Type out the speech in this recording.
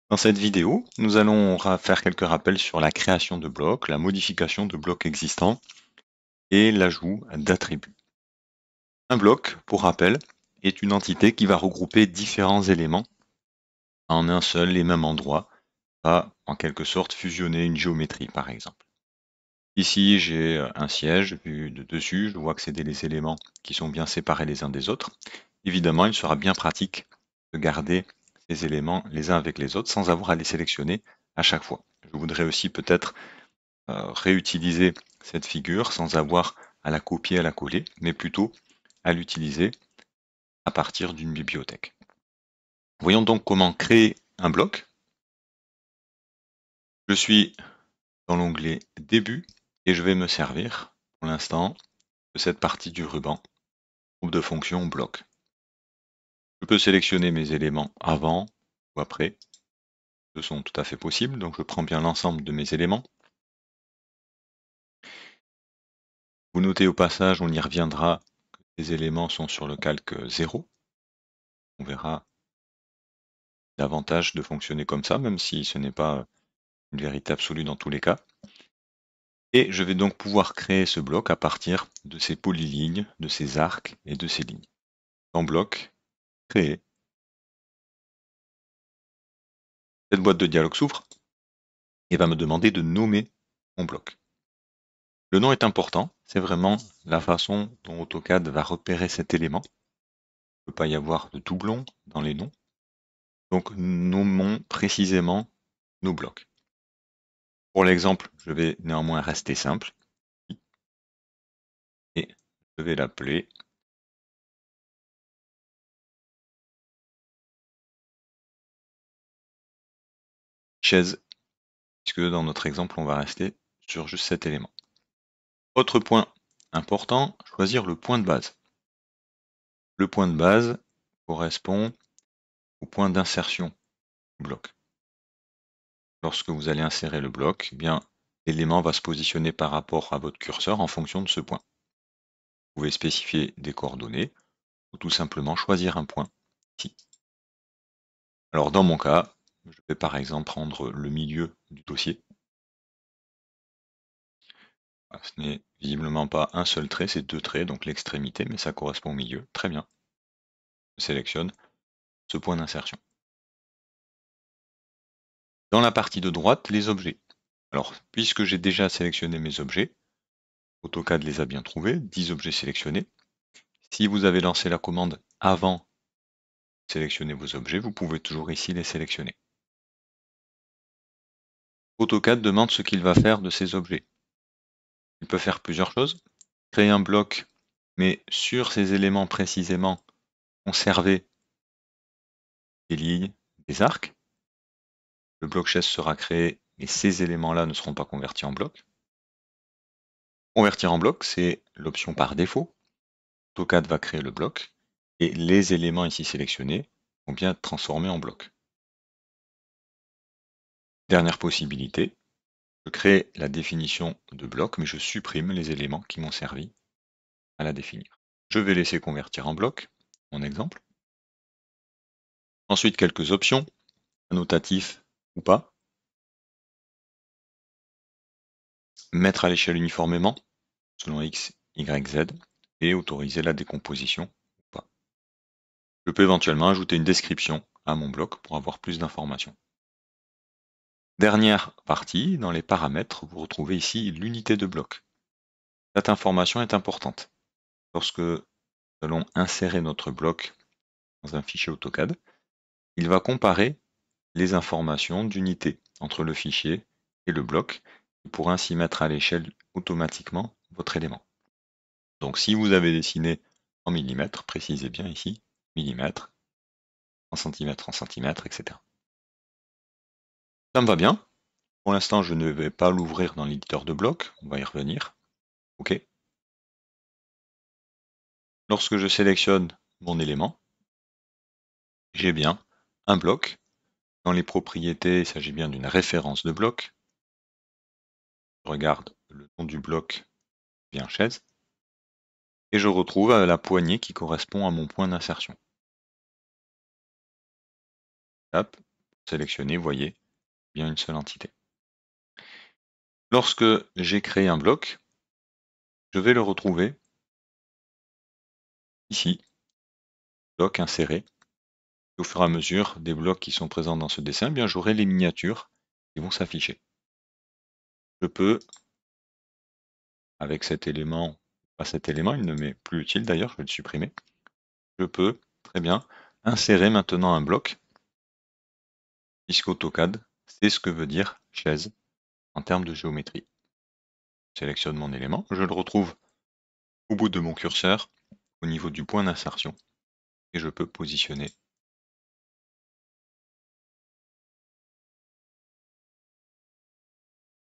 Dans cette vidéo, nous allons faire quelques rappels sur la création de blocs, la modification de blocs existants et l'ajout d'attributs. Un bloc, pour rappel, est une entité qui va regrouper différents éléments en un seul et même endroit, va en quelque sorte fusionner une géométrie par exemple. Ici, j'ai un siège vu de dessus, je vois que c'est des éléments qui sont bien séparés les uns des autres. Évidemment, il sera bien pratique de garder ces éléments les uns avec les autres sans avoir à les sélectionner à chaque fois. Je voudrais aussi peut-être réutiliser cette figure sans avoir à la copier, à la coller, mais plutôt à l'utiliser à partir d'une bibliothèque. Voyons donc comment créer un bloc. Je suis dans l'onglet Début et je vais me servir pour l'instant de cette partie du ruban, groupe de fonctions bloc. Je peux sélectionner mes éléments avant ou après, ce sont tout à fait possibles, donc je prends bien l'ensemble de mes éléments. Vous notez au passage, on y reviendra, que les éléments sont sur le calque 0. On verra l'avantage de fonctionner comme ça, même si ce n'est pas une vérité absolue dans tous les cas. Et je vais donc pouvoir créer ce bloc à partir de ces polylignes, de ces arcs et de ces lignes. Dans bloc, créer. Cette boîte de dialogue s'ouvre et va me demander de nommer mon bloc. Le nom est important, c'est vraiment la façon dont AutoCAD va repérer cet élément. Il ne peut pas y avoir de doublons dans les noms. Donc nommons précisément nos blocs. Pour l'exemple, je vais néanmoins rester simple et je vais l'appeler chaise, puisque dans notre exemple, on va rester sur juste cet élément. Autre point important, choisir le point de base. Le point de base correspond au point d'insertion du bloc. Lorsque vous allez insérer le bloc, eh bien, l'élément va se positionner par rapport à votre curseur en fonction de ce point. Vous pouvez spécifier des coordonnées ou tout simplement choisir un point ici. Alors dans mon cas, je vais par exemple prendre le milieu du dossier. Ce n'est visiblement pas un seul trait, c'est deux traits, donc l'extrémité, mais ça correspond au milieu. Très bien. Je sélectionne ce point d'insertion. Dans la partie de droite, les objets. Alors, puisque j'ai déjà sélectionné mes objets, AutoCAD les a bien trouvés, 10 objets sélectionnés. Si vous avez lancé la commande avant de sélectionner vos objets, vous pouvez toujours ici les sélectionner. AutoCAD demande ce qu'il va faire de ces objets. Il peut faire plusieurs choses. Créer un bloc, mais sur ces éléments précisément, conserver des lignes, des arcs. Le bloc chaise sera créé, mais ces éléments-là ne seront pas convertis en bloc. Convertir en bloc, c'est l'option par défaut. AutoCAD va créer le bloc, et les éléments ici sélectionnés vont bien être transformés en bloc. Dernière possibilité, je crée la définition de bloc, mais je supprime les éléments qui m'ont servi à la définir. Je vais laisser convertir en bloc, mon exemple. Ensuite, quelques options, annotatif ou pas. Mettre à l'échelle uniformément, selon X, Y, Z, et autoriser la décomposition ou pas. Je peux éventuellement ajouter une description à mon bloc pour avoir plus d'informations. Dernière partie, dans les paramètres, vous retrouvez ici l'unité de bloc. Cette information est importante. Lorsque nous allons insérer notre bloc dans un fichier AutoCAD, il va comparer les informations d'unité entre le fichier et le bloc pour ainsi mettre à l'échelle automatiquement votre élément. Donc si vous avez dessiné en millimètres, précisez bien ici millimètres, en centimètres, etc. Ça me va bien. Pour l'instant, je ne vais pas l'ouvrir dans l'éditeur de blocs, on va y revenir. OK. Lorsque je sélectionne mon élément, j'ai bien un bloc. Dans les propriétés, il s'agit bien d'une référence de bloc. Je regarde le nom du bloc, bien chaise. Et je retrouve la poignée qui correspond à mon point d'insertion. Hop, sélectionner, vous voyez, bien une seule entité. Lorsque j'ai créé un bloc, je vais le retrouver ici, bloc inséré. Au fur et à mesure des blocs qui sont présents dans ce dessin, eh bien j'aurai les miniatures qui vont s'afficher. Je peux, avec cet élément, pas cet élément, il ne m'est plus utile d'ailleurs, je vais le supprimer. Je peux très bien insérer maintenant un bloc, puisque AutoCAD, c'est ce que veut dire chaise en termes de géométrie. Je sélectionne mon élément, je le retrouve au bout de mon curseur, au niveau du point d'insertion, et je peux positionner